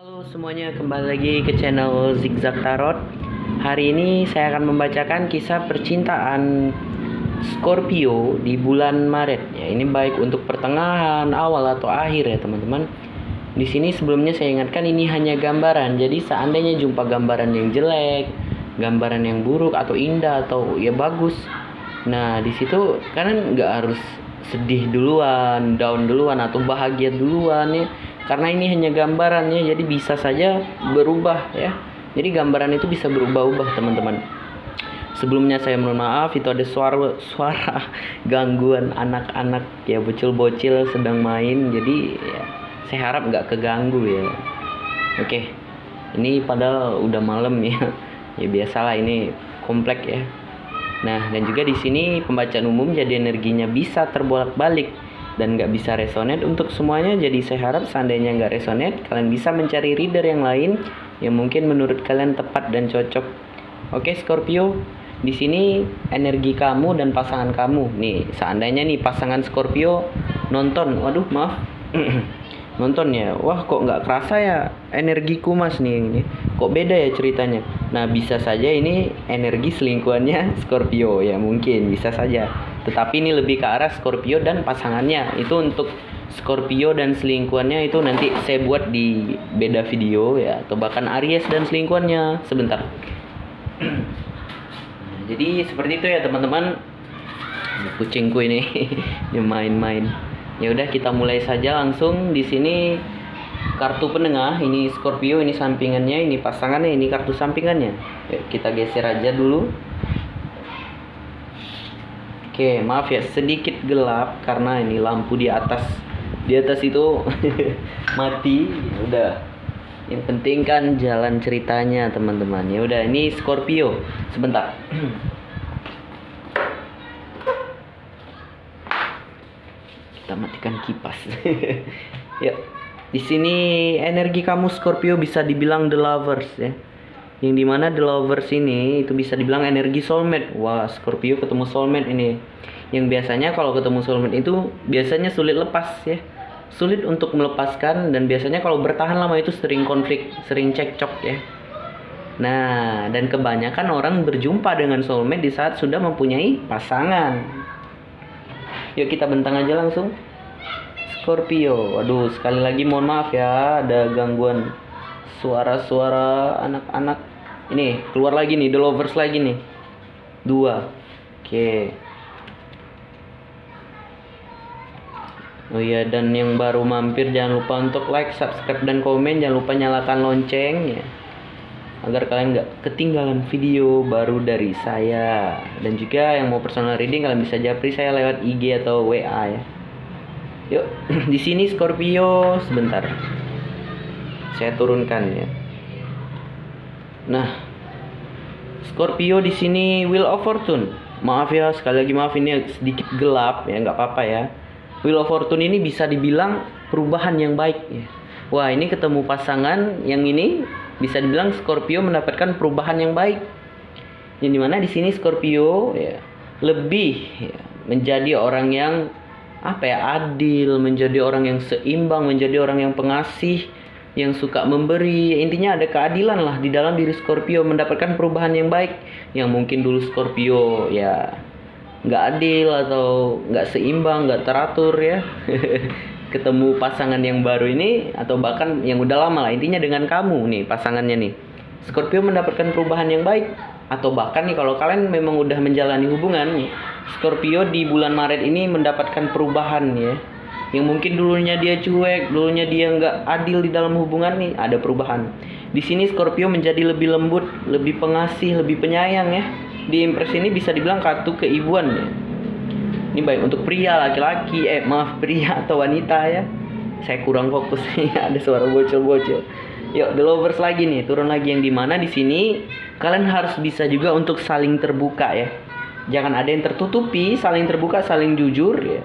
Halo semuanya, kembali lagi ke channel Zigzag Tarot. Hari ini saya akan membacakan kisah percintaan Scorpio di bulan Maret. Ya, ini baik untuk pertengahan, awal atau akhir ya teman-teman. Di sini sebelumnya saya ingatkan ini hanya gambaran. Jadi seandainya jumpa gambaran yang jelek, gambaran yang buruk atau indah atau ya bagus. Nah di situ kalian nggak harus sedih duluan, down duluan atau bahagia duluan ya. Karena ini hanya gambarannya, jadi bisa saja berubah ya. Jadi gambaran itu bisa berubah-ubah teman-teman. Sebelumnya saya mohon maaf, itu ada suara gangguan anak-anak ya, bocil-bocil sedang main. Jadi ya, saya harap nggak keganggu ya. Oke, ini padahal udah malam ya. Ya biasalah, ini komplek ya. Nah, dan juga di sini pembacaan umum jadi energinya bisa terbolak-balik dan nggak bisa resonate untuk semuanya. Jadi saya harap seandainya nggak resonate, kalian bisa mencari reader yang lain yang mungkin menurut kalian tepat dan cocok. Oke Scorpio, di sini energi kamu dan pasangan kamu nih. Seandainya nih pasangan Scorpio nonton, waduh maaf nonton ya, wah kok nggak kerasa ya energiku mas nih, ini kok beda ya ceritanya. Nah bisa saja ini energi selingkuhannya Scorpio ya, mungkin bisa saja. Tetapi ini lebih ke arah Scorpio dan pasangannya. Itu untuk Scorpio dan selingkuhannya itu nanti saya buat di beda video ya, atau bahkan Aries dan selingkuhannya sebentar. Jadi seperti itu ya teman-teman. Kucingku ini dia main-main. Ya udah kita mulai saja langsung. Di sini kartu penengah, ini Scorpio, ini sampingannya, ini pasangannya, ini kartu sampingannya. Yuk, kita geser aja dulu. Oke, maaf ya sedikit gelap karena ini lampu di atas itu mati. Ya udah. Yang penting kan jalan ceritanya teman-teman. Ya udah, ini Scorpio. Sebentar. Kita matikan kipas. Ya. Di sini energi kamu Scorpio bisa dibilang the lovers ya. Yang dimana the lovers ini itu bisa dibilang energi soulmate. Wah, Scorpio ketemu soulmate ini. Yang biasanya kalau ketemu soulmate itu biasanya sulit lepas ya. Sulit untuk melepaskan, dan biasanya kalau bertahan lama itu sering konflik, sering cekcok ya. Nah, dan kebanyakan orang berjumpa dengan soulmate di saat sudah mempunyai pasangan. Yuk kita bentang aja langsung. Scorpio. Waduh, sekali lagi mohon maaf ya, ada gangguan suara-suara anak-anak. Ini keluar lagi nih, the lovers lagi nih. 2. Oke. Oh iya, dan yang baru mampir jangan lupa untuk like, subscribe, dan komen. Jangan lupa nyalakan lonceng ya, agar kalian nggak ketinggalan video baru dari saya. Dan juga yang mau personal reading kalian bisa japri saya lewat IG atau WA ya. Yuk, di sini Scorpio, sebentar. Saya turunkan ya. Nah, Scorpio di sini Wheel of Fortune. Maaf ya, sekali lagi maaf ini sedikit gelap ya, nggak apa-apa ya. Wheel of Fortune ini bisa dibilang perubahan yang baik ya. Wah, ini ketemu pasangan yang ini bisa dibilang Scorpio mendapatkan perubahan yang baik. Yang dimana di sini Scorpio ya lebih ya, menjadi orang yang adil, menjadi orang yang seimbang, menjadi orang yang pengasih, yang suka memberi. Intinya ada keadilan lah di dalam diri Scorpio, mendapatkan perubahan yang baik. Yang mungkin dulu Scorpio ya nggak adil atau nggak seimbang, nggak teratur ya. Ketemu pasangan yang baru ini, atau bahkan yang udah lama lah, intinya dengan kamu nih pasangannya nih, Scorpio mendapatkan perubahan yang baik. Atau bahkan nih kalau kalian memang udah menjalani hubungan nih, Scorpio di bulan Maret ini mendapatkan perubahan ya. Yang mungkin dulunya dia cuek, dulunya dia nggak adil di dalam hubungan nih, ada perubahan. Di sini Scorpio menjadi lebih lembut, lebih pengasih, lebih penyayang ya. Di impresi ini bisa dibilang kartu keibuan ya. Ini baik untuk pria, laki-laki, pria atau wanita ya. Saya kurang fokus nih, ada suara bocil-bocil. Yuk, the lovers lagi nih, turun lagi, yang dimana di sini kalian harus bisa juga untuk saling terbuka ya. Jangan ada yang tertutupi, saling terbuka, saling jujur ya.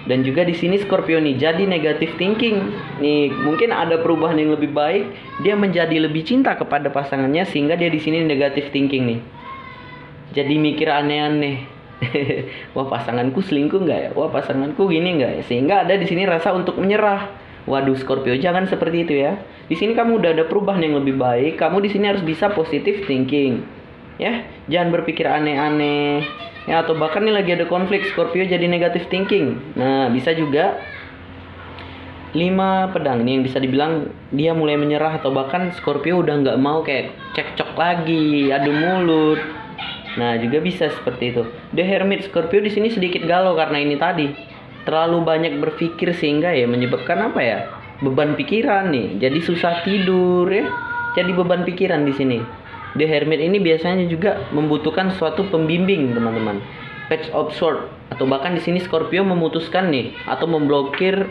Dan juga di sini Scorpio nih jadi negative thinking. Nih, mungkin ada perubahan yang lebih baik, dia menjadi lebih cinta kepada pasangannya sehingga dia di sini negative thinking nih. Jadi mikir aneh-aneh. Wah, pasanganku selingkuh nggak ya? Wah, pasanganku gini nggak ya? Sehingga ada di sini rasa untuk menyerah. Waduh Scorpio, jangan seperti itu ya. Di sini kamu udah ada perubahan yang lebih baik. Kamu di sini harus bisa positive thinking. Ya, jangan berpikir aneh-aneh. Ya, atau bahkan nih lagi ada konflik Scorpio jadi negative thinking. Nah, bisa juga 5 pedang nih yang bisa dibilang dia mulai menyerah, atau bahkan Scorpio udah nggak mau kayak cekcok lagi, adu mulut. Nah, juga bisa seperti itu. The Hermit, Scorpio di sini sedikit galau karena ini tadi. Terlalu banyak berpikir sehingga ya menyebabkan apa ya? Beban pikiran nih. Jadi susah tidur ya. Jadi beban pikiran di sini. The Hermit ini biasanya juga membutuhkan suatu pembimbing, teman-teman. Page of Swords, atau bahkan di sini Scorpio memutuskan nih atau memblokir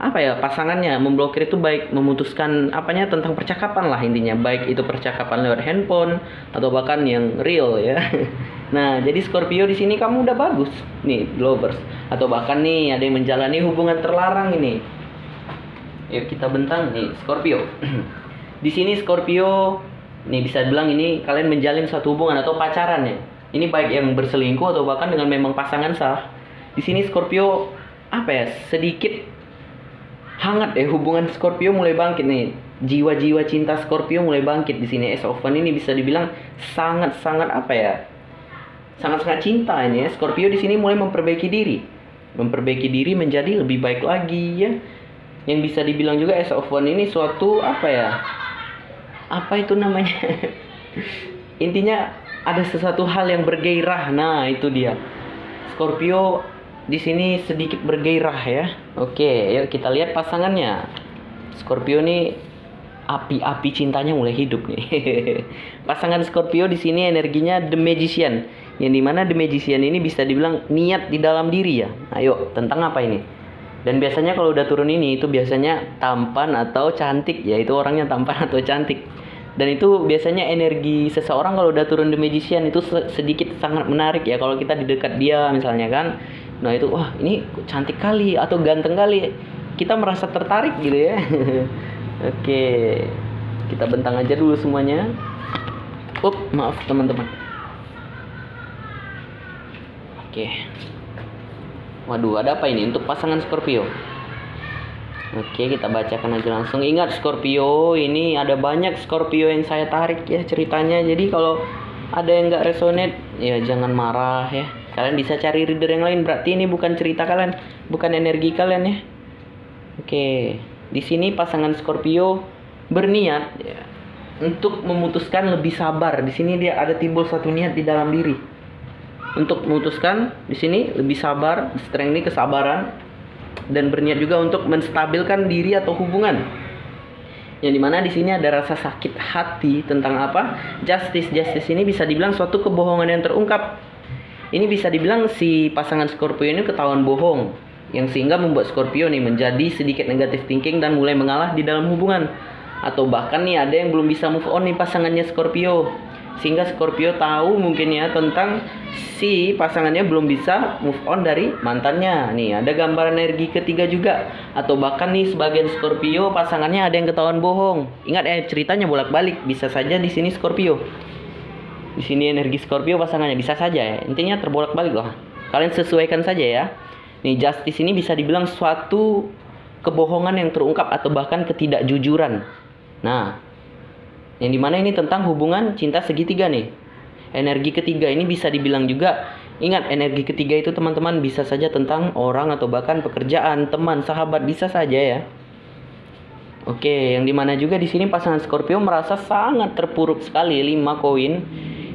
apa ya, pasangannya. Memblokir itu baik memutuskan apanya tentang percakapan lah intinya, baik itu percakapan lewat handphone atau bahkan yang real ya. Nah, jadi Scorpio di sini kamu udah bagus nih, lovers, atau bahkan nih ada yang menjalani hubungan terlarang ini. Yuk kita bentang nih Scorpio. Di sini Scorpio nih bisa bilang ini kalian menjalin suatu hubungan atau pacaran ya. Ini baik yang berselingkuh atau bahkan dengan memang pasangan sah. Di sini Scorpio apa ya, sedikit hangat ya, hubungan Scorpio mulai bangkit nih. Jiwa-jiwa cinta Scorpio mulai bangkit di sini. Ace of Wands ini bisa dibilang sangat-sangat apa ya? Sangat-sangat cinta ini ya. Scorpio di sini mulai memperbaiki diri. Memperbaiki diri menjadi lebih baik lagi ya. Yang bisa dibilang juga Ace of Wands ini suatu apa ya? Apa itu namanya? Intinya ada sesuatu hal yang bergairah. Nah, itu dia. Scorpio di sini sedikit bergairah ya. Oke, yuk kita lihat pasangannya. Scorpio nih api-api cintanya mulai hidup nih. Pasangan Scorpio di sini energinya The Magician. Yang dimana The Magician ini bisa dibilang niat di dalam diri ya. Ayo, tentang apa ini? Dan biasanya kalau udah turun ini itu biasanya tampan atau cantik, yaitu orangnya tampan atau cantik. Dan itu biasanya energi seseorang kalau udah turun The Magician itu sedikit sangat menarik ya kalau kita di dekat dia misalnya kan. Nah itu wah ini cantik kali atau ganteng kali, kita merasa tertarik gitu ya. Oke, kita bentang aja dulu semuanya. Maaf teman-teman. Oke. Waduh, ada apa ini untuk pasangan Scorpio? Oke, kita bacakan aja langsung. Ingat Scorpio, ini ada banyak Scorpio yang saya tarik ya ceritanya. Jadi kalau ada yang nggak resonate, ya jangan marah ya. Kalian bisa cari reader yang lain. Berarti ini bukan cerita kalian, bukan energi kalian ya. Oke, di sini pasangan Scorpio berniat ya, untuk memutuskan lebih sabar. Di sini dia ada timbul satu niat di dalam diri untuk memutuskan di sini lebih sabar, strength ini kesabaran, dan berniat juga untuk menstabilkan diri atau hubungan. Yang dimana di sini ada rasa sakit hati tentang apa? Justice. Justice ini bisa dibilang suatu kebohongan yang terungkap. Ini bisa dibilang si pasangan Scorpio ini ketahuan bohong, yang sehingga membuat Scorpio nih menjadi sedikit negative thinking dan mulai mengalah di dalam hubungan. Atau bahkan nih ada yang belum bisa move on nih pasangannya Scorpio, sehingga Scorpio tahu mungkin ya tentang si pasangannya belum bisa move on dari mantannya. Nih ada gambaran energi ketiga juga. Atau bahkan nih sebagian Scorpio pasangannya ada yang ketahuan bohong. Ingat ya ceritanya bolak-balik, bisa saja di sini Scorpio. Di sini energi Scorpio pasangannya bisa saja ya. Intinya terbolak-balik lah. Kalian sesuaikan saja ya. Nih Justice ini bisa dibilang suatu kebohongan yang terungkap atau bahkan ketidakjujuran. Nah, yang dimana ini tentang hubungan cinta segitiga nih. Energi ketiga ini bisa dibilang juga, ingat energi ketiga itu teman-teman bisa saja tentang orang atau bahkan pekerjaan, teman, sahabat, bisa saja ya. Oke, yang dimana juga di sini pasangan Scorpio merasa sangat terpuruk sekali. 5 koin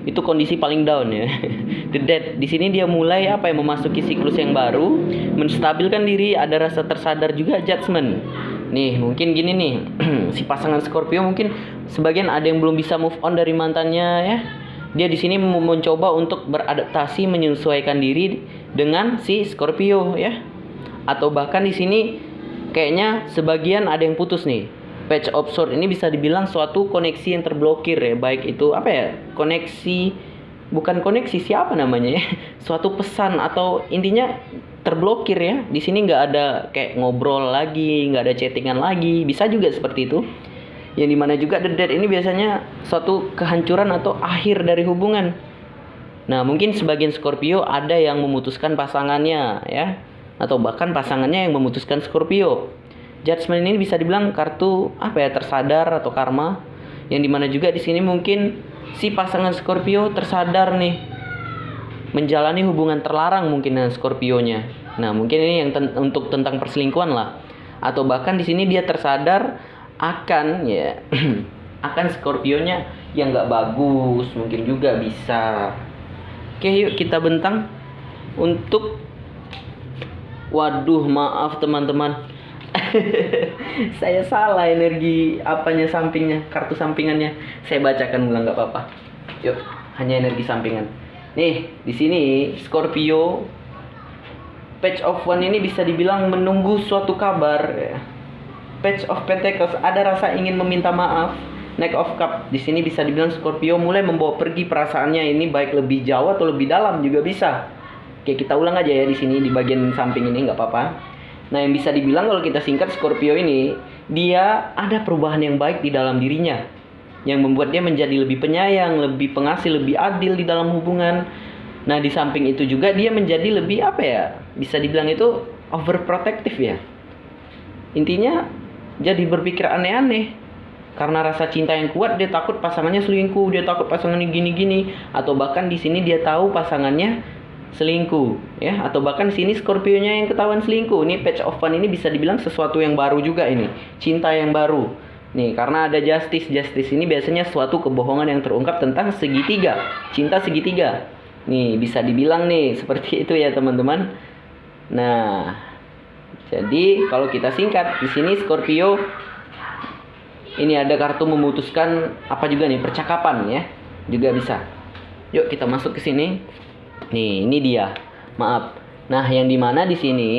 itu kondisi paling down ya. The Death di sini dia mulai apa ya, memasuki siklus yang baru, menstabilkan diri, ada rasa tersadar juga, Judgment. Nih mungkin gini nih, si pasangan Scorpio mungkin sebagian ada yang belum bisa move on dari mantannya ya. Dia di sini mencoba untuk beradaptasi, menyesuaikan diri dengan si Scorpio ya. Atau bahkan di sini kayaknya sebagian ada yang putus nih. Page of Swords ini bisa dibilang suatu koneksi yang terblokir ya, baik itu apa ya, koneksi, bukan koneksi, siapa namanya ya, suatu pesan atau intinya terblokir ya. Di sini nggak ada kayak ngobrol lagi, nggak ada chattingan lagi, bisa juga seperti itu. Yang dimana juga The Death ini biasanya suatu kehancuran atau akhir dari hubungan. Nah mungkin sebagian Scorpio ada yang memutuskan pasangannya ya, atau bahkan pasangannya yang memutuskan Scorpio. Judgment ini bisa dibilang kartu apa ya, tersadar atau karma, yang dimana juga di sini mungkin si pasangan Scorpio tersadar nih menjalani hubungan terlarang mungkin dengan Scorpionya. Nah mungkin ini yang untuk tentang perselingkuhan lah, atau bahkan di sini dia tersadar akan ya akan Scorpionya yang nggak bagus, mungkin juga bisa. Oke, yuk kita bentang untuk, waduh maaf teman-teman. Saya salah energi apanya, sampingnya, kartu sampingannya. Saya bacakan ulang, nggak apa-apa. Yuk, hanya energi sampingan. Nih, di sini Scorpio Page of One ini bisa dibilang menunggu suatu kabar. Page of Pentacles ada rasa ingin meminta maaf. Knight of Cup di sini bisa dibilang Scorpio mulai membawa pergi perasaannya ini, baik lebih jauh atau lebih dalam juga bisa. Oke, kita ulang aja ya di sini di bagian samping ini, nggak apa-apa. Nah, yang bisa dibilang kalau kita singkat, Scorpio ini dia ada perubahan yang baik di dalam dirinya, yang membuat dia menjadi lebih penyayang, lebih pengasih, lebih adil di dalam hubungan. Nah, di samping itu juga dia menjadi lebih apa ya, bisa dibilang itu overprotective ya. Intinya jadi berpikir aneh-aneh. Karena rasa cinta yang kuat, dia takut pasangannya selingkuh, dia takut pasangannya gini-gini, atau bahkan di sini dia tahu pasangannya selingkuh ya, atau bahkan di sini Scorpionya yang ketahuan selingkuh. Ini Page of One ini bisa dibilang sesuatu yang baru juga, ini cinta yang baru nih, karena ada justice ini biasanya suatu kebohongan yang terungkap tentang segitiga, cinta segitiga nih, bisa dibilang nih seperti itu ya teman-teman. Nah, jadi kalau kita singkat di sini Scorpio ini ada kartu memutuskan apa juga nih, percakapan ya juga bisa. Yuk kita masuk ke sini. Nih, ini dia. Maaf. Nah, yang dimana di sini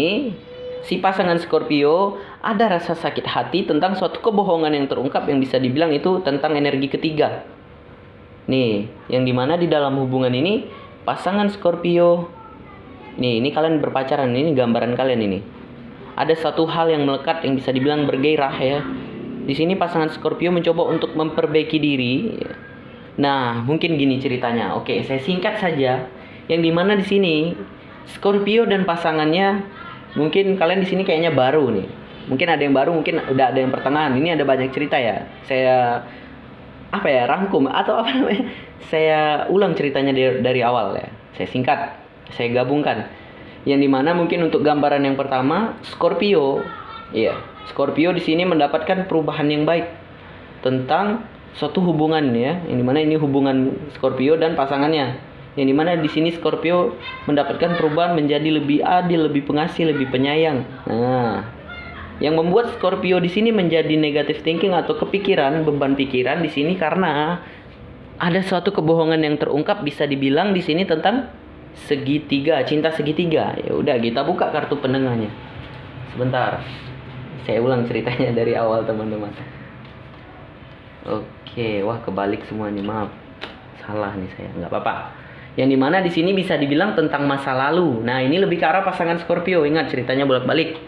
si pasangan Scorpio ada rasa sakit hati tentang suatu kebohongan yang terungkap, yang bisa dibilang itu tentang energi ketiga. Nih, yang dimana di dalam hubungan ini pasangan Scorpio, nih, ini kalian berpacaran, ini gambaran kalian ini. Ada satu hal yang melekat yang bisa dibilang bergairah ya. Di sini pasangan Scorpio mencoba untuk memperbaiki diri. Nah, mungkin gini ceritanya. Oke, saya singkat saja. Yang dimana di sini Scorpio dan pasangannya, mungkin kalian di sini kayaknya baru nih. Mungkin ada yang baru, mungkin udah ada yang pertengahan. Ini ada banyak cerita ya. Saya apa ya, rangkum atau apa namanya? Saya ulang ceritanya dari awal ya. Saya singkat, saya gabungkan. Yang dimana mungkin untuk gambaran yang pertama, Scorpio, iya, Scorpio di sini mendapatkan perubahan yang baik tentang suatu hubungan ya. Yang dimana ini hubungan Scorpio dan pasangannya. Yang dimana di sini Scorpio mendapatkan perubahan menjadi lebih adil, lebih pengasih, lebih penyayang. Nah, yang membuat Scorpio di sini menjadi negative thinking atau kepikiran, beban pikiran di sini karena ada suatu kebohongan yang terungkap, bisa dibilang di sini tentang segitiga, cinta segitiga. Ya udah, kita buka kartu penengahnya. Sebentar. Saya ulang ceritanya dari awal, teman-teman. Oke, wah kebalik semuanya, maaf. Salah nih saya, nggak apa-apa. Yang dimana di sini bisa dibilang tentang masa lalu. Nah, ini lebih ke arah pasangan Scorpio. Ingat ceritanya bolak-balik.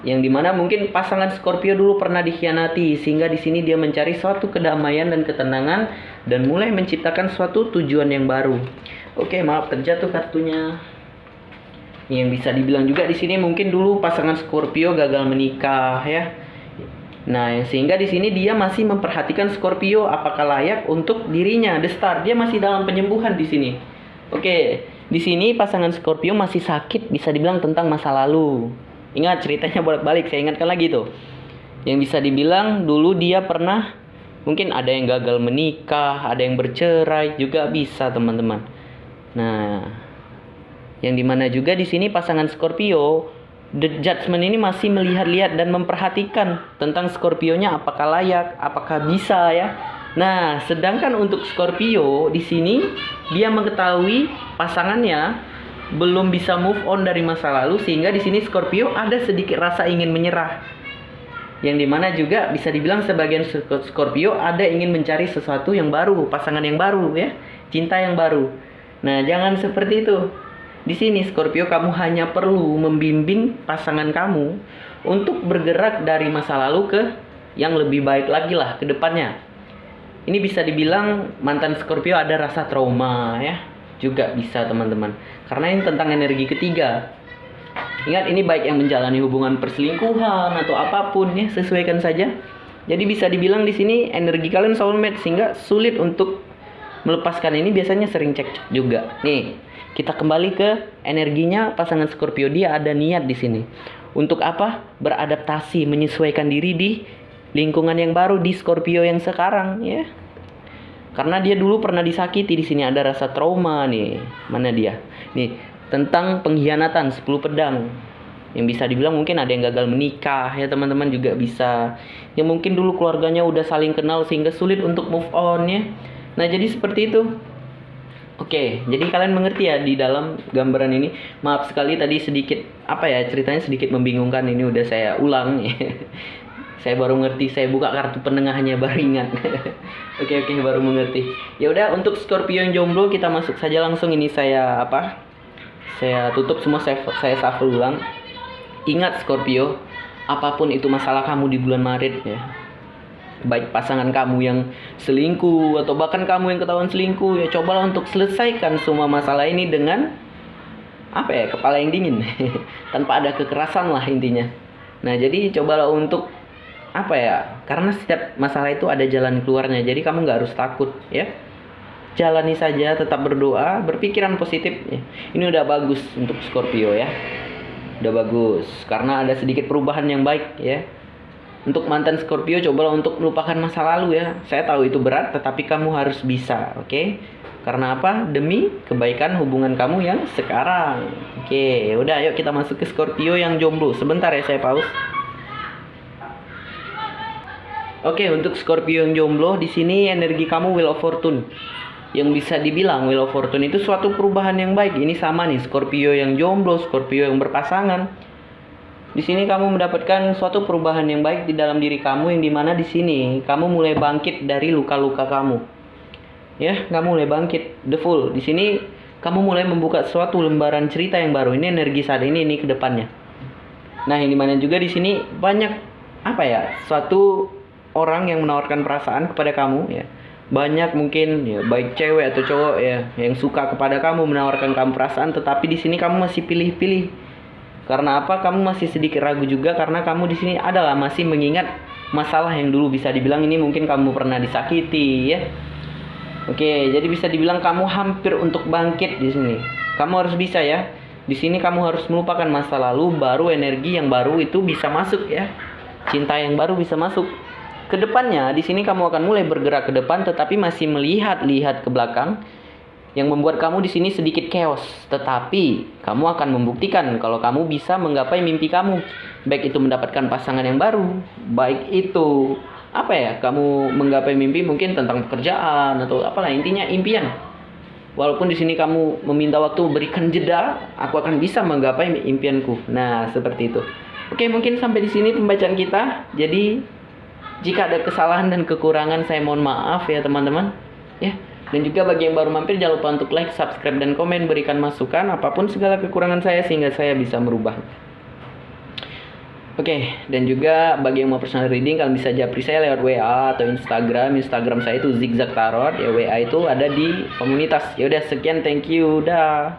Yang dimana mungkin pasangan Scorpio dulu pernah dikhianati, sehingga di sini dia mencari suatu kedamaian dan ketenangan dan mulai menciptakan suatu tujuan yang baru. Oke, maaf terjatuh kartunya. Yang bisa dibilang juga di sini mungkin dulu pasangan Scorpio gagal menikah ya. Nah, sehingga di sini dia masih memperhatikan Scorpio apakah layak untuk dirinya. The Star, dia masih dalam penyembuhan di sini. Oke, di sini pasangan Scorpio masih sakit, bisa dibilang tentang masa lalu. Ingat ceritanya bolak-balik, saya ingatkan lagi tuh. Yang bisa dibilang dulu dia pernah mungkin ada yang gagal menikah, ada yang bercerai juga bisa, teman-teman. Nah, yang dimana juga di sini pasangan Scorpio, The Judgment ini masih melihat-lihat dan memperhatikan tentang Scorpionya apakah layak, apakah bisa ya. Nah, sedangkan untuk Scorpio di sini dia mengetahui pasangannya belum bisa move on dari masa lalu, sehingga di sini Scorpio ada sedikit rasa ingin menyerah. Yang dimana juga bisa dibilang sebagian Scorpio ada ingin mencari sesuatu yang baru, pasangan yang baru ya, cinta yang baru. Nah, jangan seperti itu. Di sini Scorpio, kamu hanya perlu membimbing pasangan kamu untuk bergerak dari masa lalu ke yang lebih baik lagi lah ke depannya. Ini bisa dibilang mantan Scorpio ada rasa trauma ya. Juga bisa, teman-teman. Karena ini tentang energi ketiga. Ingat, ini baik yang menjalani hubungan perselingkuhan atau apapun ya, sesuaikan saja. Jadi bisa dibilang di sini energi kalian soulmate, sehingga sulit untuk melepaskan ini, biasanya sering cekcok juga. Nih, kita kembali ke energinya pasangan Scorpio. Dia ada niat di sini. Untuk apa? Beradaptasi, menyesuaikan diri di lingkungan yang baru, di Scorpio yang sekarang ya. Karena dia dulu pernah disakiti, di sini ada rasa trauma nih. Mana dia? Nih, tentang pengkhianatan 10 pedang. Yang bisa dibilang mungkin ada yang gagal menikah ya teman-teman, juga bisa. Yang mungkin dulu keluarganya udah saling kenal sehingga sulit untuk move on ya. Nah, jadi seperti itu. Oke, jadi kalian mengerti ya di dalam gambaran ini. Maaf sekali tadi sedikit ceritanya sedikit membingungkan. Ini udah saya ulang ya. Saya baru ngerti, saya buka kartu penengahnya baru ingat. Oke, baru mengerti. Ya udah, untuk Scorpio yang jomblo kita masuk saja langsung. Ini saya tutup semua, saya shuffle ulang. Ingat Scorpio, apapun itu masalah kamu di bulan Maret ya. Baik pasangan kamu yang selingkuh atau bahkan kamu yang ketahuan selingkuh ya, cobalah untuk selesaikan semua masalah ini dengan kepala yang dingin. Tanpa ada kekerasan lah intinya. Nah, jadi cobalah untuk karena setiap masalah itu ada jalan keluarnya. Jadi kamu gak harus takut ya. Jalani saja, tetap berdoa, berpikiran positif ya. Ini udah bagus untuk Scorpio ya. Udah bagus karena ada sedikit perubahan yang baik ya. Untuk mantan Scorpio, cobalah untuk melupakan masa lalu ya. Saya tahu itu berat, tetapi kamu harus bisa, oke? Karena apa? Demi kebaikan hubungan kamu yang sekarang. Oke, udah ayo kita masuk ke Scorpio yang jomblo. Sebentar ya, saya pause. Oke, untuk Scorpio yang jomblo, di sini energi kamu Wheel of Fortune. Yang bisa dibilang Wheel of Fortune itu suatu perubahan yang baik. Ini sama nih, Scorpio yang jomblo, Scorpio yang berpasangan. Di sini kamu mendapatkan suatu perubahan yang baik di dalam diri kamu, yang dimana di sini kamu mulai bangkit dari luka-luka kamu. Ya, kamu mulai bangkit, the full. Di sini kamu mulai membuka suatu lembaran cerita yang baru. Ini energi saat ini ke depannya. Nah, yang dimana juga di sini banyak suatu orang yang menawarkan perasaan kepada kamu ya. Banyak mungkin ya, baik cewek atau cowok ya, yang suka kepada kamu, menawarkan kamu perasaan, tetapi di sini kamu masih pilih-pilih. Karena apa? Kamu masih sedikit ragu juga karena kamu di sini adalah masih mengingat masalah yang dulu, bisa dibilang ini mungkin kamu pernah disakiti ya. Oke, jadi bisa dibilang kamu hampir untuk bangkit di sini. Kamu harus bisa ya. Di sini kamu harus melupakan masa lalu, baru energi yang baru itu bisa masuk ya. Cinta yang baru bisa masuk. Kedepannya di sini kamu akan mulai bergerak ke depan, tetapi masih melihat ke belakang, yang membuat kamu di sini sedikit chaos. Tetapi kamu akan membuktikan kalau kamu bisa menggapai mimpi kamu, baik itu mendapatkan pasangan yang baru, baik itu kamu menggapai mimpi mungkin tentang pekerjaan atau intinya impian. Walaupun di sini kamu meminta waktu, berikan jeda, aku akan bisa menggapai impianku. Nah, seperti itu. Oke, mungkin sampai di sini pembacaan kita. Jadi jika ada kesalahan dan kekurangan, saya mohon maaf ya teman-teman ya. Dan juga bagi yang baru mampir, jangan lupa untuk like, subscribe, dan komen, berikan masukan apapun segala kekurangan saya sehingga saya bisa merubah. Oke, dan juga bagi yang mau personal reading, kalian bisa japri saya lewat WA atau Instagram. Instagram saya itu Zigzag Tarot ya, WA itu ada di komunitas. Ya udah, sekian, thank you, dah.